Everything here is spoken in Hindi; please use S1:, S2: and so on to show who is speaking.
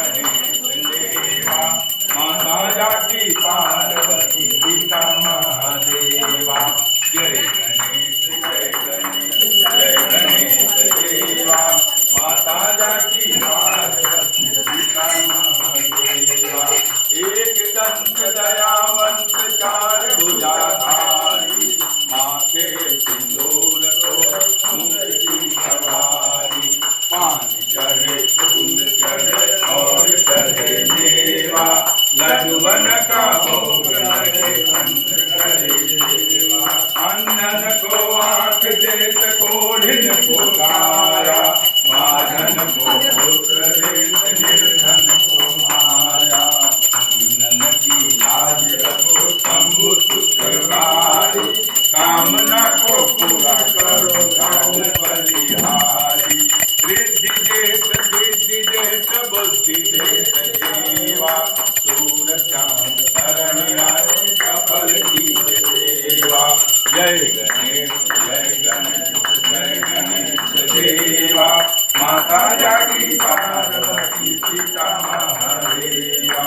S1: गणेश देवा माता जाकी पार्वती पिता महादेवा जय गणेश जय गणेश देवा माता जाकी पार्वती पिता महादेवा एक दंत दयावंत चार भुजाधारी माथे सिंदूर को उनकी सवारी पान चढ़े फूल चढ़े और चढ़े देवा लड्डुवन का भोग लगे अंत करे देवा अन्नन को आँख देत कोढ़िन को गाया माधन को पुत्र देत निर्धन को माया अन्नन की लाज रखो शंभु शुक्रवारी कामना को पूरा करो गाँव बलिहारी रिद्धि देश बुद्धि देश देवा सूर चांद शरण आए सफल की देवा जय गणेश देवा माता जागी पार्वती पिता महादेवा